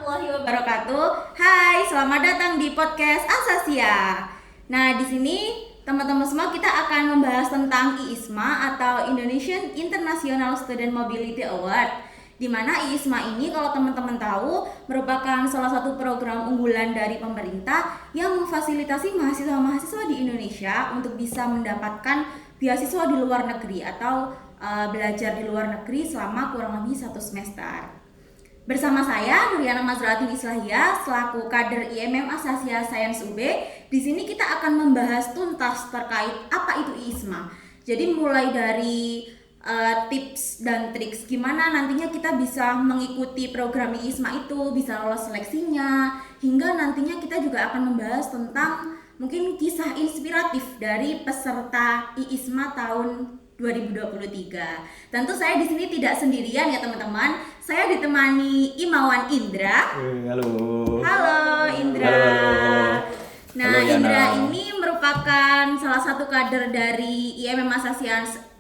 warahmatullahi wabarakatuh. Hai, selamat datang di podcast Asasia. Nah, di sini teman-teman semua kita akan membahas tentang IISMA atau Indonesian International Student Mobility Award. Di mana IISMA ini kalau teman-teman tahu merupakan salah satu program unggulan dari pemerintah yang memfasilitasi mahasiswa-mahasiswa di Indonesia untuk bisa mendapatkan beasiswa di luar negeri atau belajar di luar negeri selama kurang lebih 1 semester. Bersama saya Nuriana Mazratin Islahia selaku kader IMM Asasia Sains UB. Di sini kita akan membahas tuntas terkait apa itu IISMA. Jadi mulai dari tips dan triks gimana nantinya kita bisa mengikuti program IISMA itu, bisa lolos seleksinya, hingga nantinya kita juga akan membahas tentang mungkin kisah inspiratif dari peserta IISMA tahun 2023. Tentu saya di sini tidak sendirian ya teman-teman. Saya ditemani Imawan Indra. Halo. Halo Indra. Halo. Nah, Halo, Yana. Indra ini merupakan salah satu kader dari IMM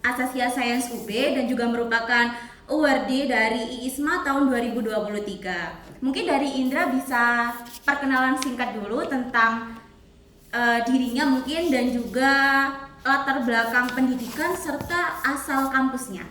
Asasia Sains UB dan juga merupakan awardee dari IISMA tahun 2023. Mungkin dari Indra bisa perkenalan singkat dulu tentang dirinya mungkin dan juga latar belakang pendidikan serta asal kampusnya.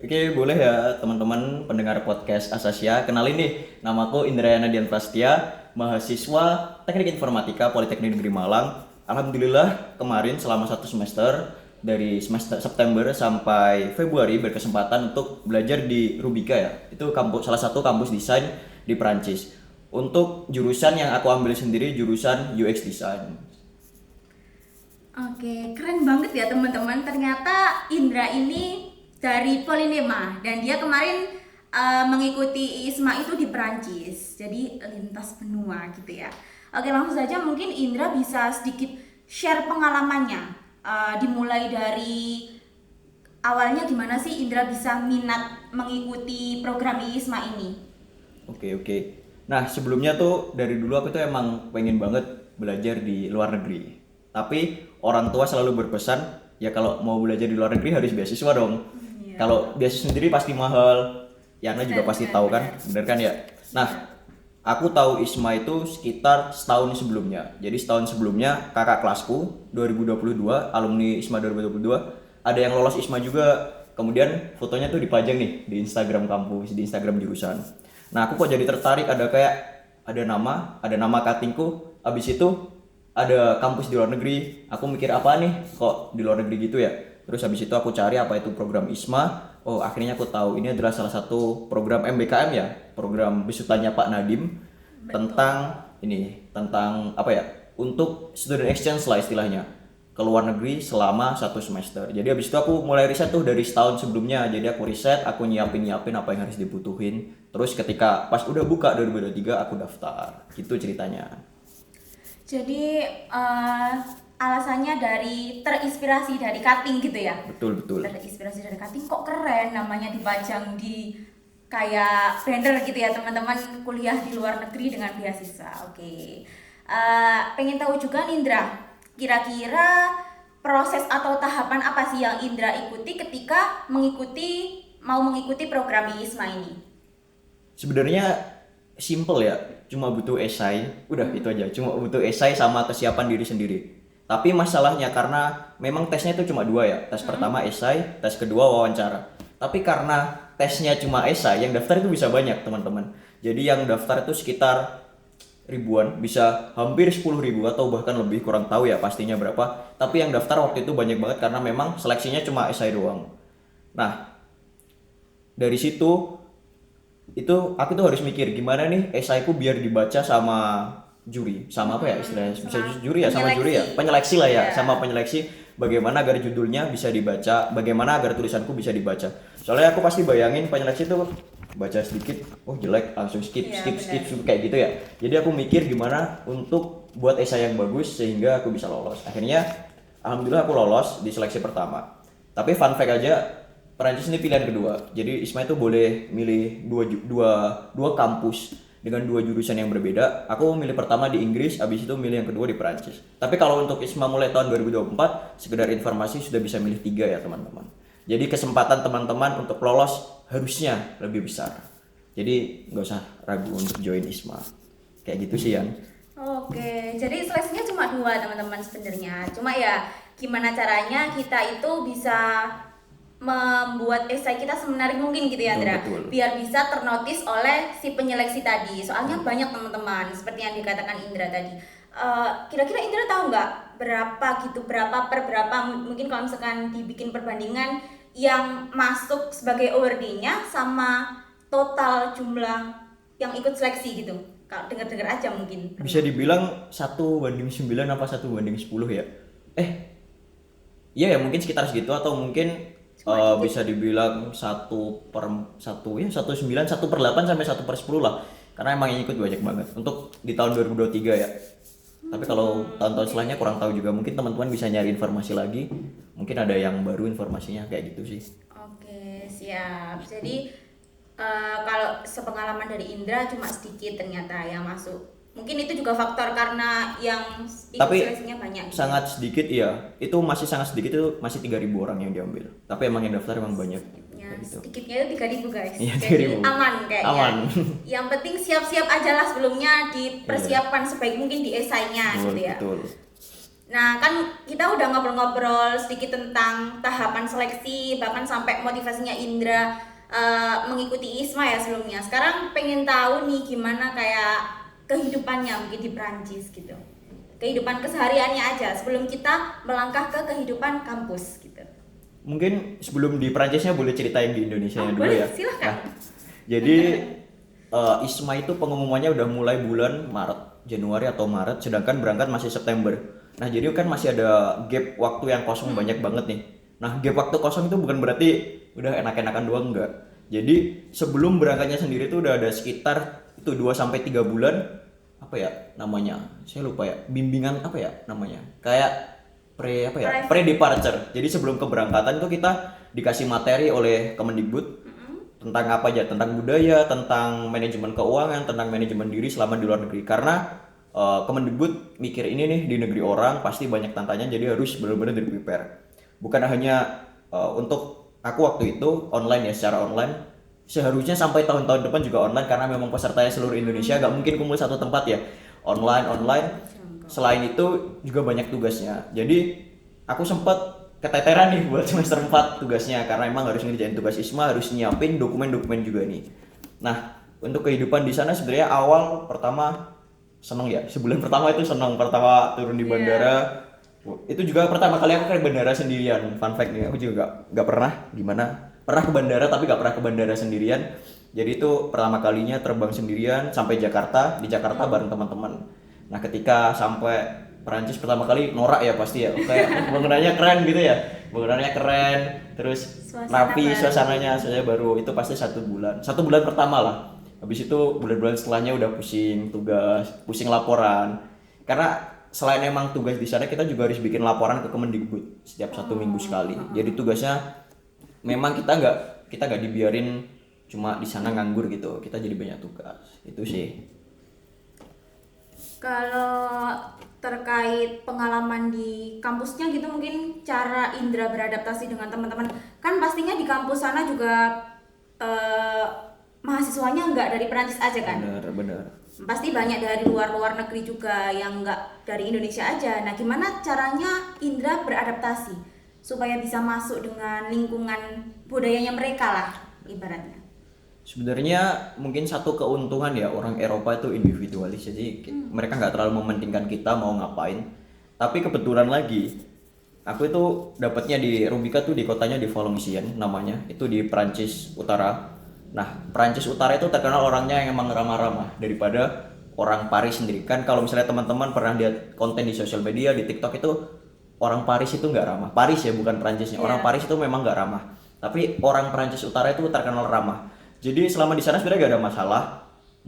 Oke, boleh ya teman-teman pendengar podcast Asasia. Kenalin nih, namaku Indrayana Dian Prastia, mahasiswa Teknik Informatika Politeknik Negeri Malang. Alhamdulillah kemarin selama 1 semester dari semester September sampai Februari berkesempatan untuk belajar di Rubika ya. Itu salah satu kampus desain di Perancis. Untuk jurusan yang aku ambil sendiri jurusan UX Design. Oke, keren banget ya teman-teman. Ternyata Indra ini dari Polinema dan dia kemarin mengikuti IISMA itu di Perancis. Jadi lintas benua gitu ya. Oke, langsung saja mungkin Indra bisa sedikit share pengalamannya. Dimulai dari awalnya gimana sih Indra bisa minat mengikuti program IISMA ini? Oke. Nah, sebelumnya tuh dari dulu aku tuh emang pengen banget belajar di luar negeri. Tapi orang tua selalu berpesan, ya kalau mau belajar di luar negeri harus beasiswa dong. Iya. Kalau beasiswa sendiri pasti mahal. Yana juga pasti tahu kan, bener kan ya? Nah, aku tahu IISMA itu sekitar setahun sebelumnya. Jadi setahun sebelumnya kakak kelasku 2022, alumni IISMA 2022, ada yang lolos IISMA juga. Kemudian fotonya tuh dipajang nih di Instagram kampus, di Instagram jurusan. Nah, aku kok jadi tertarik, ada nama cuttingku. Abis itu ada kampus di luar negeri. Aku mikir apa nih kok di luar negeri gitu ya. Terus habis itu aku cari apa itu program IISMA. Oh, akhirnya aku tahu ini adalah salah satu program MBKM ya, program besutannya Pak Nadiem. Tentang apa ya, untuk student exchange lah istilahnya, ke luar negeri selama 1 semester. Jadi habis itu aku mulai riset tuh dari setahun sebelumnya. Jadi aku riset, aku nyiapin apa yang harus dibutuhin. Terus ketika pas udah buka 2023 aku daftar. Gitu ceritanya. Jadi alasannya dari terinspirasi dari cutting gitu ya? Betul. Terinspirasi dari cutting, kok keren namanya dipajang di kayak banner gitu ya teman-teman, kuliah di luar negeri dengan beasiswa. Oke. Pengen tahu juga nih Indra, kira-kira proses atau tahapan apa sih yang Indra ikuti ketika mau mengikuti program IISMA ini? Sebenarnya simple ya, cuma butuh esai, udah itu aja. Cuma butuh esai sama kesiapan diri sendiri. Tapi masalahnya karena memang tesnya itu cuma 2 ya. Tes pertama esai, tes kedua wawancara. Tapi karena tesnya cuma esai, yang daftar itu bisa banyak teman-teman. Jadi yang daftar itu sekitar ribuan, bisa hampir 10.000 atau bahkan lebih, kurang tahu ya pastinya berapa. Tapi yang daftar waktu itu banyak banget karena memang seleksinya cuma esai doang. Nah, dari situ itu aku tuh harus mikir gimana nih esaiku biar dibaca sama juri, sama apa ya istilahnya, bisa juri ya, sama juri ya, penyeleksi lah ya, sama penyeleksi, bagaimana agar judulnya bisa dibaca, bagaimana agar tulisanku bisa dibaca. Soalnya aku pasti bayangin penyeleksi tuh baca sedikit, oh jelek, langsung skip kayak gitu ya. Jadi aku mikir gimana untuk buat esai yang bagus sehingga aku bisa lolos. Akhirnya alhamdulillah aku lolos di seleksi pertama. Tapi fun fact aja, Perancis ini pilihan kedua. Jadi IISMA itu boleh milih dua kampus dengan 2 jurusan yang berbeda. Aku milih pertama di Inggris, habis itu milih yang kedua di Perancis. Tapi kalau untuk IISMA mulai tahun 2024, sekedar informasi sudah bisa milih 3 ya teman-teman. Jadi kesempatan teman-teman untuk lolos harusnya lebih besar. Jadi nggak usah ragu untuk join ISMA. Kayak gitu sih Yan. Oke, jadi seleksinya cuma 2 teman-teman sebenarnya. Cuma ya gimana caranya kita itu bisa membuat esai kita semenarik mungkin gitu ya, Andra. Betul. Biar bisa ternotis oleh si penyeleksi tadi. Soalnya banyak teman-teman seperti yang dikatakan Indra tadi. Kira-kira Indra tahu nggak berapa gitu, berapa per berapa mungkin kalau misalkan dibikin perbandingan yang masuk sebagai awardee-nya sama total jumlah yang ikut seleksi gitu. Kalau dengar-dengar aja mungkin. Bisa dibilang 1:9 apa 1:10 ya? Iya ya mungkin sekitar segitu atau mungkin bisa dibilang 1/1 ya 1/9, 1/8 sampai 1/10 lah. Karena emang yang ikut banyak banget untuk di tahun 2023 ya. Tapi kalau tahun-tahun selanjutnya kurang tahu juga, mungkin teman-teman bisa nyari informasi lagi. Mungkin ada yang baru informasinya kayak gitu sih. Oke, siap. Jadi kalau sepengalaman dari Indra cuma sedikit ternyata yang masuk. Mungkin itu juga faktor karena yang ikut Tapi seleksinya banyak. sangat sedikit iya. Itu masih sangat sedikit, itu masih 3.000 orang yang diambil. Tapi emang yang daftar emang banyak. Ya, Kayak gitu. sedikitnya itu 3.000 guys. Iya, Jadi 3.000. aman kayaknya. Aman. Yang penting siap-siap aja lah sebelumnya dipersiapkan sebaik mungkin di esainya gitu ya. Betul. Nah kan kita udah ngobrol-ngobrol sedikit tentang tahapan seleksi, bahkan sampai motivasinya Indra mengikuti ISMA ya sebelumnya. Sekarang pengen tahu nih gimana kayak kehidupannya mungkin di Prancis gitu. Kehidupan kesehariannya aja sebelum kita melangkah ke kehidupan kampus gitu. Mungkin sebelum di Prancisnya boleh ceritain di Indonesia dulu boleh, ya. silahkan. Nah, jadi ISMA itu pengumumannya udah mulai bulan Maret, Januari atau Maret, sedangkan berangkat masih September. Nah jadi kan masih ada gap waktu yang kosong banyak banget nih. Nah gap waktu kosong itu bukan berarti udah enak-enakan doang, enggak. Jadi sebelum berangkatnya sendiri tuh udah ada sekitar itu 2-3 bulan apa ya namanya? Saya lupa ya. Bimbingan apa ya namanya? Kayak pre departure. Jadi sebelum keberangkatan tuh kita dikasih materi oleh Kemendikbud tentang apa aja, tentang budaya, tentang manajemen keuangan, tentang manajemen diri selama di luar negeri. Karena Kemendikbud mikir ini nih di negeri orang pasti banyak tantangan, jadi harus benar-benar di-prepare. Bukan hanya untuk aku waktu itu online ya, secara online. Seharusnya sampai tahun-tahun depan juga online karena memang pesertanya seluruh Indonesia, gak mungkin kumpul satu tempat ya. Online. Selain itu juga banyak tugasnya. Jadi aku sempat keteteran nih buat semester 4 tugasnya karena emang harus ngerjain tugas ISMA, harus nyiapin dokumen-dokumen juga nih. Nah, untuk kehidupan di sana sebenarnya awal pertama seneng ya. Sebulan pertama itu seneng, pertama turun di bandara. Itu juga pertama kali aku ke bandara sendirian. Fun fact nih, aku juga gak pernah pernah ke bandara tapi gak pernah ke bandara sendirian. Jadi itu pertama kalinya terbang sendirian sampai Jakarta, di Jakarta bareng teman-teman. Nah, ketika sampai Perancis pertama kali norak ya pasti ya. Kayak bangunannya keren gitu ya. Bangunannya keren, terus rapi suasananya, saya baru itu pasti 1 bulan. 1 bulan pertama lah. Habis itu bulan-bulan setelahnya udah pusing tugas, pusing laporan. Karena selain emang tugas di sana, kita juga harus bikin laporan ke Kemendikbud setiap 1 minggu sekali. Jadi tugasnya memang kita nggak dibiarin cuma di sana nganggur gitu. Kita jadi banyak tugas. Itu sih. Kalau terkait pengalaman di kampusnya gitu mungkin cara Indra beradaptasi dengan teman-teman kan pastinya di kampus sana juga mahasiswanya nggak dari Perancis aja kan? Benar. Pasti banyak dari luar negeri juga yang nggak dari Indonesia aja. Nah gimana caranya Indra beradaptasi supaya bisa masuk dengan lingkungan budayanya mereka lah ibaratnya? Sebenarnya mungkin satu keuntungan ya orang Eropa itu individualis, jadi mereka nggak terlalu mementingkan kita mau ngapain. Tapi kebetulan lagi aku itu dapatnya di Rubika tuh di kotanya di Valenciennes namanya, itu di Prancis Utara. Nah Prancis Utara itu terkenal orangnya yang emang ramah-ramah daripada orang Paris sendiri. Kan kalau misalnya teman-teman pernah lihat konten di sosial media di TikTok itu orang Paris itu nggak ramah. Paris ya bukan Prancisnya. Orang Paris itu memang nggak ramah. Tapi orang Prancis Utara itu terkenal ramah. Jadi selama di sana sebenarnya gak ada masalah.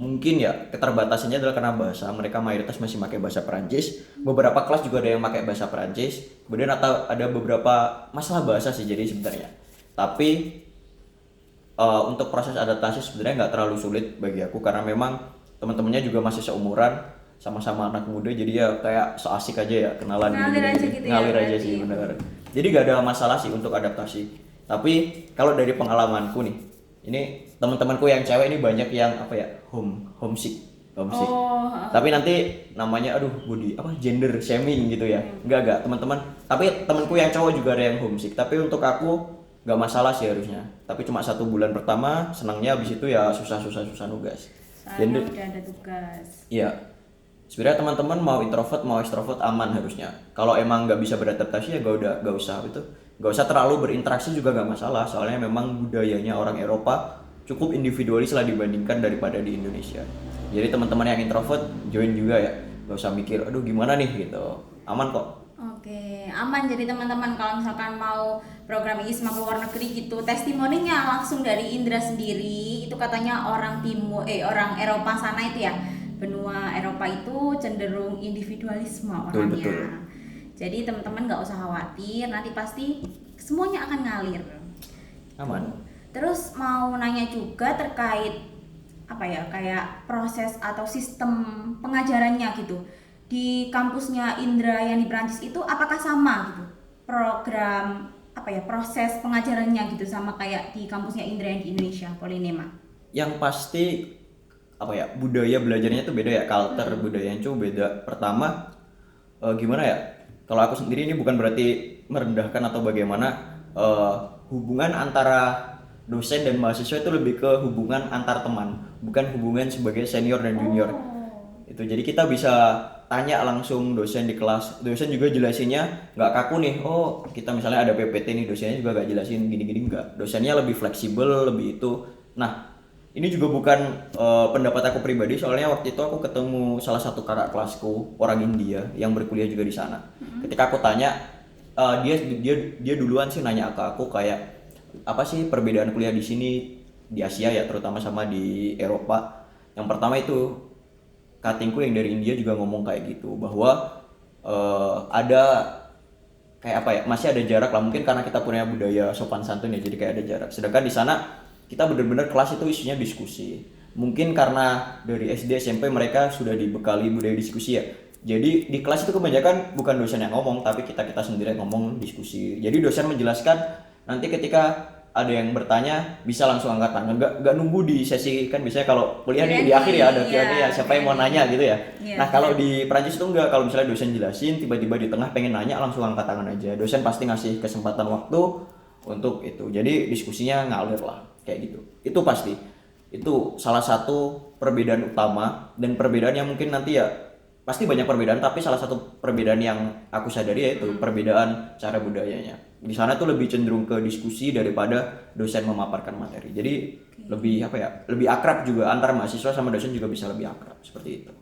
Mungkin ya keterbatasannya adalah karena bahasa. Mereka mayoritas masih pakai bahasa Perancis. Beberapa kelas juga ada yang pakai bahasa Perancis. Kemudian ada beberapa masalah bahasa sih jadi sebenarnya. Tapi untuk proses adaptasi sebenarnya nggak terlalu sulit bagi aku karena memang teman-temannya juga masih seumuran, sama-sama anak muda, jadi ya kayak so asik aja ya kenalan ngalir aja sih benar. Jadi gak ada masalah sih untuk adaptasi. Tapi kalau dari pengalamanku nih Ini teman-temanku yang cewek ini banyak yang apa ya, homesick. Oh, Tapi nanti namanya aduh body apa gender shaming gitu ya. Enggak teman-teman. Tapi temanku yang cowok juga ada yang homesick. Tapi untuk aku nggak masalah sih harusnya. Tapi cuma 1 bulan pertama senangnya, habis itu ya susah nugas. soalnya udah ada tugas. Iya. Sebenarnya teman-teman mau introvert mau extrovert aman harusnya. Kalau emang nggak bisa beradaptasi ya gak usah itu. Gak usah terlalu berinteraksi juga gak masalah. Soalnya memang budayanya orang Eropa cukup individualis lah dibandingkan daripada di Indonesia. Jadi teman-teman yang introvert join juga ya. Gak usah mikir aduh gimana nih gitu. Aman kok. Oke, aman. Jadi teman-teman kalau misalkan mau program ISMA ke luar negeri gitu, testimoninya langsung dari Indra sendiri. Itu katanya orang orang Eropa sana itu ya, benua Eropa itu cenderung individualisme orangnya. Betul. Jadi teman-teman nggak usah khawatir, nanti pasti semuanya akan ngalir. Aman. Terus mau nanya juga terkait apa ya, kayak proses atau sistem pengajarannya gitu. Di kampusnya Indra yang di Prancis itu apakah sama gitu? Program apa ya, proses pengajarannya gitu sama kayak di kampusnya Indra yang di Indonesia, Polinema. Yang pasti apa ya, budaya belajarnya tuh beda ya, culture budayanya tuh beda. Pertama gimana ya, kalau aku sendiri ini bukan berarti merendahkan atau bagaimana, hubungan antara dosen dan mahasiswa itu lebih ke hubungan antar teman, bukan hubungan sebagai senior dan junior. Itu jadi kita bisa tanya langsung dosen di kelas, dosen juga jelasinnya nggak kaku nih, oh kita misalnya ada PPT nih, dosennya juga nggak jelasin gini-gini, nggak, dosennya lebih fleksibel, lebih itu. Nah ini juga bukan pendapat aku pribadi, soalnya waktu itu aku ketemu salah satu kakak kelasku orang India yang berkuliah juga di sana. Ketika aku tanya, dia duluan sih nanya ke aku kayak apa sih perbedaan kuliah di sini di Asia ya, terutama sama di Eropa. Yang pertama itu katingku yang dari India juga ngomong kayak gitu, bahwa ada kayak apa ya, masih ada jarak lah, mungkin karena kita punya budaya sopan santun ya, jadi kayak ada jarak. Sedangkan di sana kita benar-benar kelas itu isinya diskusi. Mungkin karena dari SD SMP mereka sudah dibekali budaya diskusi ya. Jadi di kelas itu kebanyakan bukan dosen yang ngomong, tapi kita sendiri yang ngomong, diskusi. Jadi dosen menjelaskan, nanti ketika ada yang bertanya bisa langsung angkat tangan, nggak nunggu di sesi, kan biasanya kalau kuliah di akhir ya ada Q&A ya, siapa yang mau nanya gitu ya. Nah kalau di Prancis tuh enggak, kalau misalnya dosen jelasin tiba-tiba di tengah pengen nanya langsung angkat tangan aja, dosen pasti ngasih kesempatan waktu untuk itu, jadi diskusinya ngalir lah kayak gitu. Itu pasti, itu salah satu perbedaan utama, dan perbedaan yang mungkin nanti ya pasti banyak perbedaan, tapi salah satu perbedaan yang aku sadari yaitu perbedaan cara budayanya. Di sana tuh lebih cenderung ke diskusi daripada dosen memaparkan materi. Jadi lebih apa ya, lebih akrab juga antar mahasiswa sama dosen juga bisa lebih akrab seperti itu.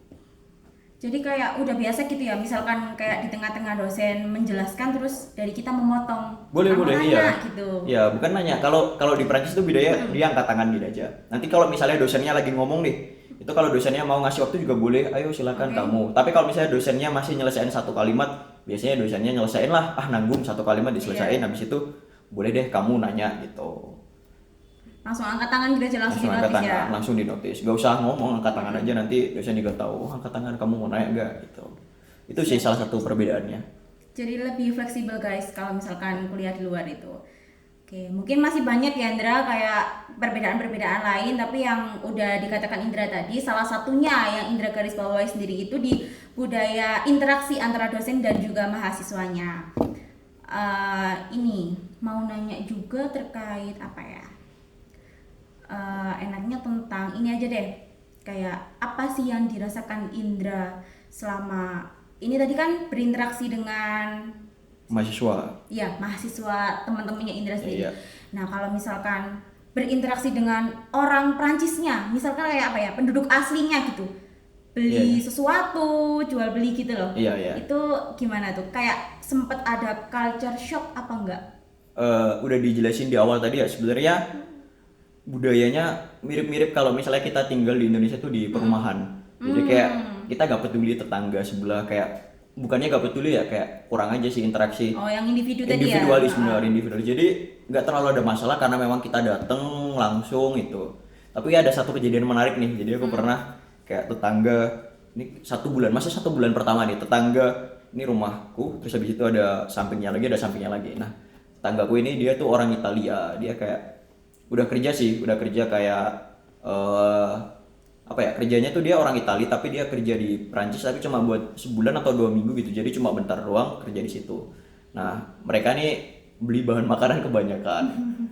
Jadi kayak udah biasa gitu ya, misalkan kayak di tengah-tengah dosen menjelaskan terus dari kita memotong. Boleh iya. Gitu. Ya bukan nanya. Kalau di Prancis tuh bedanya dia angkat tangan gitu aja. Nanti kalau misalnya dosennya lagi ngomong nih, itu kalau dosennya mau ngasih waktu juga boleh, ayo silakan kamu. Tapi kalau misalnya dosennya masih nyelesain satu kalimat, biasanya dosennya nyelesain lah, nanggung satu kalimat diselesain, habis itu boleh deh kamu nanya gitu. Langsung angkat tangan gitu aja, langsung angkat dinotis tangan, ya. langsung dinotis. Gak usah ngomong, angkat tangan aja, nanti dosen juga tahu, angkat tangan kamu mau nanya enggak gitu. Itu sih salah satu perbedaannya. Jadi lebih fleksibel guys kalau misalkan kuliah di luar itu. Oke, mungkin masih banyak ya Indra kayak perbedaan-perbedaan lain, tapi yang udah dikatakan Indra tadi, salah satunya yang Indra garis bawahi sendiri itu di budaya interaksi antara dosen dan juga mahasiswanya. Ini mau nanya juga terkait apa ya? Enaknya tentang ini aja deh, kayak apa sih yang dirasakan Indra selama ini tadi kan berinteraksi dengan Mahasiswa. Iya, mahasiswa teman-temannya Indra sendiri. Iya. Nah, kalau misalkan berinteraksi dengan orang Prancisnya, misalkan kayak apa ya, penduduk aslinya gitu, beli sesuatu, jual beli gitu loh. Iya. Itu gimana tuh? Kayak sempet ada culture shock apa enggak? Udah dijelasin di awal tadi ya, sebenarnya budayanya mirip-mirip kalau misalnya kita tinggal di Indonesia tuh di perumahan. Jadi kayak kita gak peduli tetangga sebelah, kayak bukannya gak peduli ya, kayak kurang aja sih interaksi. Oh, yang individu tadi ya? Individualis, benar, individualis. Jadi gak terlalu ada masalah karena memang kita dateng langsung itu. Tapi ada satu kejadian menarik nih. Jadi aku pernah kayak tetangga, ini 1 bulan, masa 1 bulan pertama nih, tetangga, ini rumahku, terus habis itu ada sampingnya lagi. Nah, tetanggaku ini dia tuh orang Italia, dia kayak Udah kerja sih, udah kerja kayak apa ya, kerjanya tuh dia orang Itali tapi dia kerja di Prancis tapi cuma buat sebulan atau 2 minggu gitu, jadi cuma bentar doang kerja di situ. Nah mereka nih beli bahan makanan kebanyakan,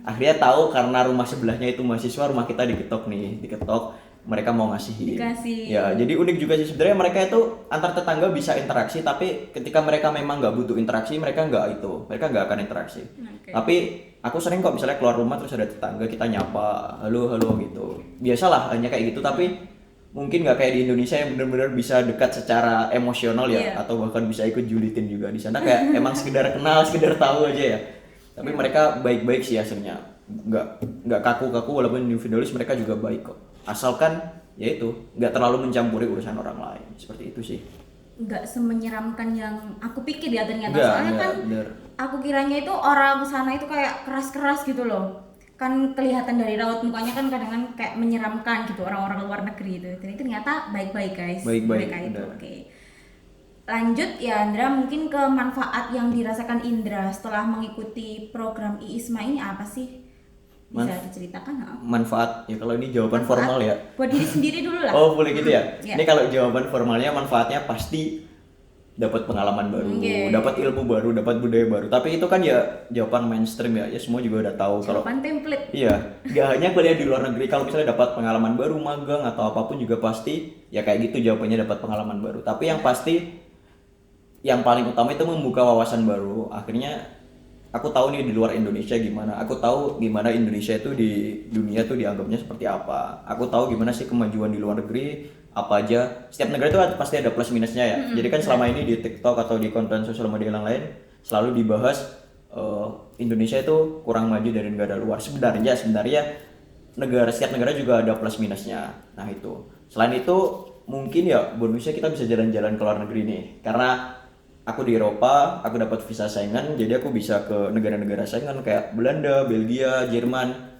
akhirnya tahu karena rumah sebelahnya itu mahasiswa, rumah kita diketok nih, diketok, mereka mau ngasihin. Dikasih. Ya jadi unik juga sih sebenarnya, mereka itu antar tetangga bisa interaksi, tapi ketika mereka memang nggak butuh interaksi mereka nggak akan interaksi. Tapi aku sering kok misalnya keluar rumah terus ada tetangga, kita nyapa halo halo gitu, biasalah hanya kayak gitu. Tapi mungkin nggak kayak di Indonesia yang benar-benar bisa dekat secara emosional ya, atau bahkan bisa ikut julitin juga. Di sana kayak emang sekedar kenal, sekedar tahu aja ya. Tapi mereka baik-baik sih hasilnya, nggak kaku-kaku, walaupun individualis mereka juga baik kok, asalkan ya itu nggak terlalu mencampuri urusan orang lain, seperti itu sih. Nggak semenyeramkan yang aku pikir ya ternyata. Nggak, Soalnya kan bener. aku kiranya itu orang sana itu kayak keras-keras gitu loh, kan kelihatan dari raut mukanya kan kadang-kadang kayak menyeramkan gitu orang-orang luar negeri itu. Dan ternyata baik-baik guys, Baik-baik, mereka itu. bener. Oke, lanjut ya Indra, mungkin ke manfaat yang dirasakan Indra setelah mengikuti program IISMA ini apa sih? Bisa diceritakan? Manfaat ya, kalau ini jawaban formal ya. Buat diri sendiri dulu lah. Oh boleh gitu ya. Ya. Ini kalau jawaban formalnya, manfaatnya pasti dapat pengalaman baru, dapat ilmu baru, dapat budaya baru. Tapi itu kan ya jawaban mainstream ya, ya semua juga udah tahu. Kalau Jawaban template. iya, nggak hanya kuliah di luar negeri, kalau misalnya dapat pengalaman baru, magang atau apapun juga pasti ya kayak gitu jawabannya, dapat pengalaman baru. Tapi yang pasti yang paling utama itu membuka wawasan baru. Akhirnya aku tahu nih di luar Indonesia gimana, aku tahu gimana Indonesia itu di dunia tuh dianggapnya seperti apa, aku tahu gimana sih kemajuan di luar negeri, apa aja. Setiap negara itu pasti ada plus minusnya ya. Jadi kan selama ini di TikTok atau di konten sosial media yang lain selalu dibahas Indonesia itu kurang maju dari negara luar. Sebenarnya setiap negara juga ada plus minusnya. Nah itu, selain itu mungkin ya bonusnya kita bisa jalan-jalan ke luar negeri nih, karena aku di Eropa, aku dapat visa Schengen, jadi aku bisa ke negara-negara Schengen kayak Belanda, Belgia, Jerman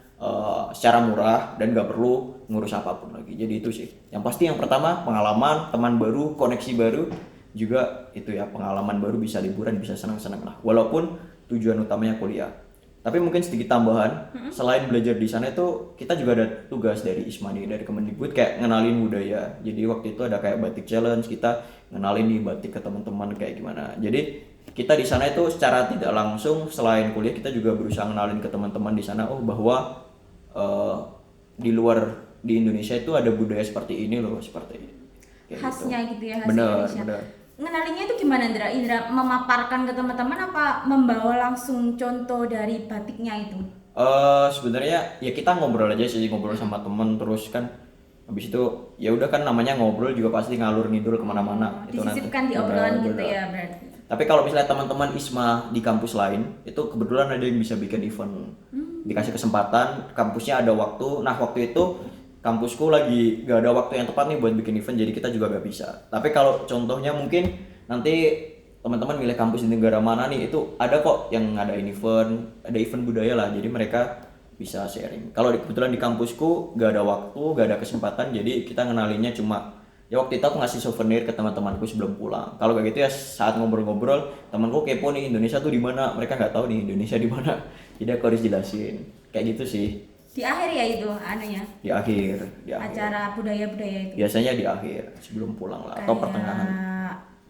secara murah dan nggak perlu ngurus apapun lagi. Jadi itu sih. Yang pasti yang pertama pengalaman, teman baru, koneksi baru, juga itu ya, pengalaman baru, bisa liburan, bisa senang-senang lah. Walaupun tujuan utamanya kuliah. Tapi mungkin sedikit tambahan, selain belajar di sana itu kita juga ada tugas dari ISMA nih, dari Kemendikbud, kayak ngenalin budaya. Jadi waktu itu ada kayak batik challenge, kita ngenalin nih batik ke teman-teman kayak gimana. Jadi kita di sana itu secara tidak langsung selain kuliah kita juga berusaha ngenalin ke teman-teman di sana, oh bahwa di luar, di Indonesia itu ada budaya seperti ini loh, seperti kayak Khasnya gitu ya, khas Bener, Indonesia. bener. Ngenalinnya itu gimana Indra? Indra memaparkan ke teman-teman apa membawa langsung contoh dari batiknya itu? Sebenarnya ya kita ngobrol aja sih, ngobrol sama temen, terus kan habis itu ya udah kan, namanya ngobrol juga pasti ngalur ngidul kemana-mana. Itu nanti. Disisipkan di obrolan Bener, gitu bener. ya berarti. Tapi kalau misalnya teman-teman ISMA di kampus lain, itu kebetulan ada yang bisa bikin event. Dikasih kesempatan, kampusnya ada waktu. Nah waktu itu kampusku lagi gak ada waktu yang tepat nih buat bikin event, jadi kita juga gak bisa. Tapi kalau contohnya mungkin nanti teman-teman milih kampus di negara mana nih, itu ada kok yang ngadain event, ada event budaya lah, jadi mereka bisa sharing. Kalau kebetulan di kampusku gak ada waktu, gak ada kesempatan, jadi kita ngenalinnya cuma ya waktu itu aku ngasih souvenir ke teman-temanku sebelum pulang. Kalau kayak gitu ya saat ngobrol-ngobrol, temanku kepo nih Indonesia tuh di mana, mereka nggak tahu nih Indonesia di mana, jadi aku harus jelasin kayak gitu sih. Di akhir ya itu anunya. Di akhir. Acara budaya-budaya itu. Biasanya di akhir sebelum pulang lah, atau pertengahan.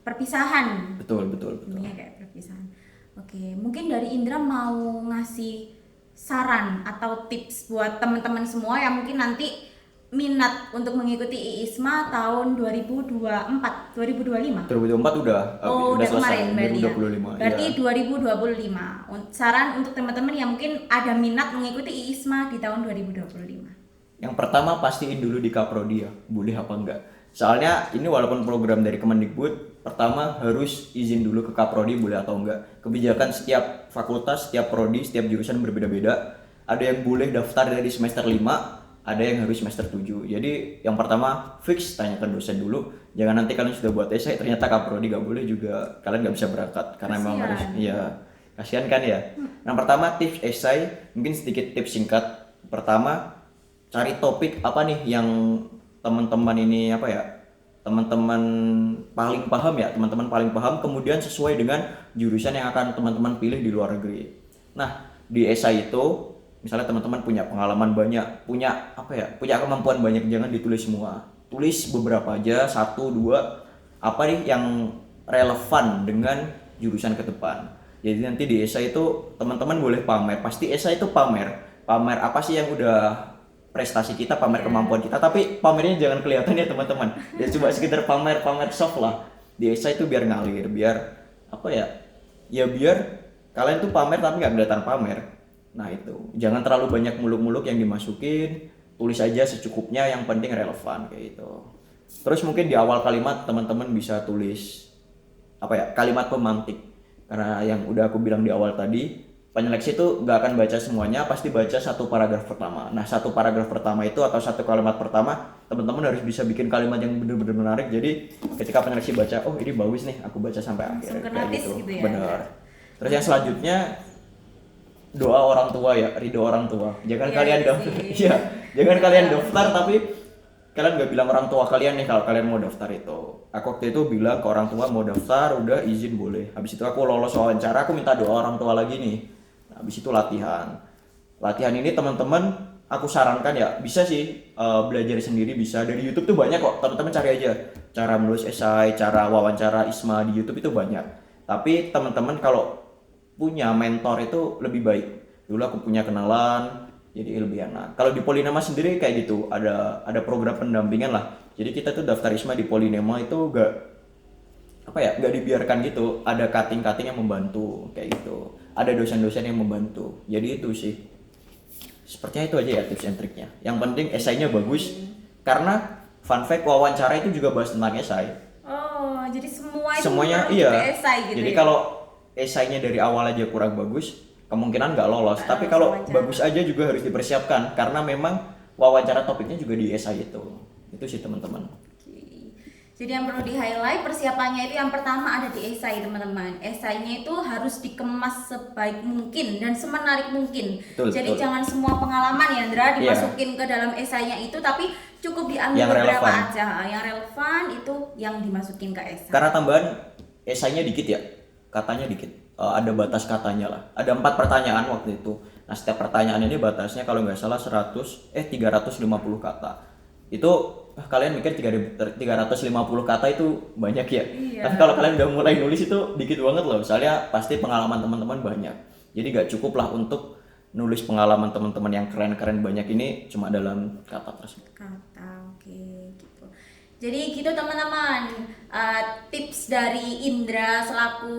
Perpisahan. Betul. Ini kayak perpisahan. Oke, mungkin dari Indra mau ngasih saran atau tips buat teman-teman semua yang mungkin nanti minat untuk mengikuti IISMA tahun 2024, 2025. 2024 udah Udah selesai. kemarin berarti ya. 2025. Berarti Ya. 2025. Saran untuk teman-teman yang mungkin ada minat mengikuti IISMA di tahun 2025. Yang pertama pastiin dulu di Kaprodi ya, boleh apa enggak. Soalnya ini walaupun program dari Kemendikbud, pertama harus izin dulu ke Kaprodi boleh atau enggak. Kebijakan setiap fakultas, setiap prodi, setiap jurusan berbeda-beda. Ada yang boleh daftar dari semester 5, ada yang harus semester 7. Jadi yang pertama fix tanyakan dosen dulu. Jangan nanti kalian sudah buat esai ternyata Kaprodi gak boleh, juga kalian gak bisa berangkat karena memang harus, iya kasihan kan ya. Yang pertama tips esai, mungkin sedikit tips singkat. Pertama, cari topik apa nih yang teman-teman ini apa ya, teman-teman paling paham ya, teman-teman paling paham, kemudian sesuai dengan jurusan yang akan teman-teman pilih di luar negeri. Nah di esai itu misalnya teman-teman punya pengalaman banyak, punya apa ya, punya kemampuan banyak, jangan ditulis semua. Tulis beberapa aja, 1, 2 apa nih yang relevan dengan jurusan ke depan. Jadi nanti di esai itu teman-teman boleh pamer. Pasti esai itu pamer apa sih yang udah prestasi kita, pamer kemampuan kita, tapi pamernya jangan kelihatan ya teman-teman. Ya cuma sekedar pamer soft lah. Di esai itu biar ngalir, biar apa ya? Ya biar kalian tuh pamer tapi nggak kelihatan pamer. Nah itu, jangan terlalu banyak muluk-muluk yang dimasukin, tulis aja secukupnya, yang penting relevan kayak gitu. Terus mungkin di awal kalimat teman-teman bisa tulis apa ya, kalimat pemantik. Karena yang udah aku bilang di awal tadi, penyeleksi itu nggak akan baca semuanya, pasti baca satu paragraf pertama. Nah satu paragraf pertama itu atau satu kalimat pertama, teman-teman harus bisa bikin kalimat yang benar-benar menarik. Jadi ketika penyeleksi baca, oh ini bagus nih, aku baca sampai akhir kayak gitu. Ya? Benar. Terus yang selanjutnya, doa orang tua ya, ridho orang tua. Jangan kalian daftar, iya, jangan kalian daftar tapi kalian nggak bilang orang tua kalian nih kalau kalian mau daftar itu. Aku waktu itu bilang ke orang tua mau daftar, udah izin boleh. Habis itu aku lolos wawancara, aku minta doa orang tua lagi nih. Nah, habis itu latihan. Latihan ini teman-teman aku sarankan ya, bisa sih belajar sendiri, bisa dari YouTube tuh banyak kok. Teman-teman cari aja cara menulis esai, cara wawancara ISMA di YouTube itu banyak. Tapi teman-teman kalau punya mentor itu lebih baik. Dulu aku punya kenalan, jadi lebih enak. Kalau di Polinema sendiri kayak gitu, ada program pendampingan lah. Jadi kita tuh daftar ISMA di Polinema itu gak dibiarkan gitu. Ada cutting yang membantu kayak gitu. Ada dosen-dosen yang membantu. Jadi itu sih. Sepertinya itu aja ya tips and triknya. Yang penting esainya bagus. Karena fun fact, wawancara itu juga bahas tentang esai. Oh, jadi semuanya iya. Esai gitu. Jadi kalau esainya dari awal aja kurang bagus, kemungkinan nggak lolos. Tapi kalau bagus aja juga harus dipersiapkan karena memang wawancara topiknya juga di esai itu. Itu sih teman-teman. Jadi yang perlu di-highlight persiapannya itu yang pertama ada di esai teman-teman. Esainya itu harus dikemas sebaik mungkin dan semenarik mungkin. Jadi jangan semua pengalaman ya Indra dimasukin ke dalam esainya itu, tapi cukup diambil yang beberapa relevan aja. Yang relevan itu yang dimasukin ke esai. Karena tambahan esainya dikit ya. Katanya dikit, ada batas katanya lah. Ada 4 pertanyaan waktu itu. Nah setiap pertanyaan ini batasnya kalau nggak salah 350 kata. Itu kalian mikir 350 kata itu banyak ya. Iya. Tapi kalau kalian udah mulai nulis itu dikit banget loh. Soalnya pasti pengalaman teman-teman banyak. Jadi nggak cukup lah untuk nulis pengalaman teman-teman yang keren-keren banyak ini cuma dalam kata tersebut. Oke gitu. Jadi gitu teman-teman, tips dari Indra selaku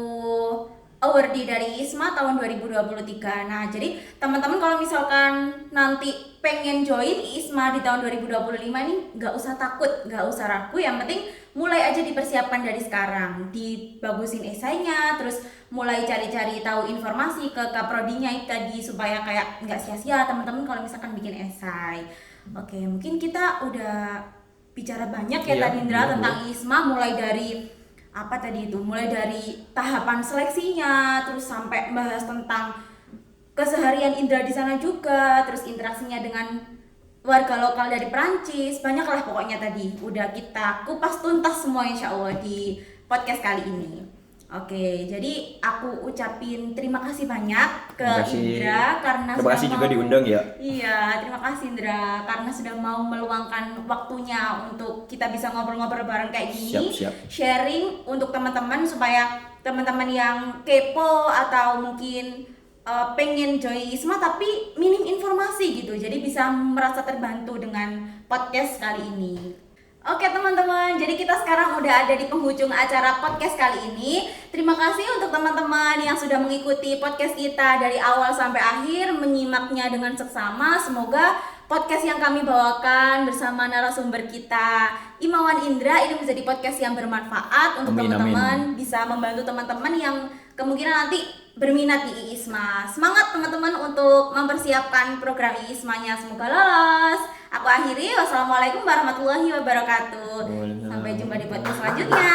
awardee dari ISMA tahun 2023. Nah jadi teman-teman kalau misalkan nanti pengen join ISMA di tahun 2025 ini nggak usah takut, nggak usah ragu, yang penting mulai aja dipersiapkan dari sekarang, dibagusin esainya, terus mulai cari-cari tahu informasi ke kaprodinya itu tadi supaya kayak nggak sia-sia teman-teman kalau misalkan bikin esai. Oke, mungkin kita udah bicara banyak ya tadi Indra tentang ISMA, mulai dari apa tadi itu, mulai dari tahapan seleksinya, terus sampai bahas tentang keseharian Indra di sana juga, terus interaksinya dengan warga lokal dari Perancis, banyak lah pokoknya tadi udah kita kupas tuntas semua insya Allah di podcast kali ini. Oke, jadi aku ucapin terima kasih banyak ke Indra karena terima kasih juga diundang ya. Iya, terima kasih Indra karena sudah mau meluangkan waktunya untuk kita bisa ngobrol-ngobrol bareng kayak gini. Siap. Sharing untuk teman-teman supaya teman-teman yang kepo atau mungkin pengen join ISMA tapi minim informasi gitu. Jadi bisa merasa terbantu dengan podcast kali ini. Oke teman-teman, jadi kita sekarang udah ada di penghujung acara podcast kali ini. Terima kasih untuk teman-teman yang sudah mengikuti podcast kita dari awal sampai akhir, menyimaknya dengan seksama. Semoga podcast yang kami bawakan bersama narasumber kita, Imawan Indra, ini menjadi podcast yang bermanfaat untuk teman-teman, bisa membantu teman-teman yang kemungkinan nanti berminat di ISMA. Semangat teman-teman untuk mempersiapkan program ISMA-nya, semoga lolos. Aku akhiri, wassalamualaikum warahmatullahi wabarakatuh. Sampai jumpa di podcast selanjutnya.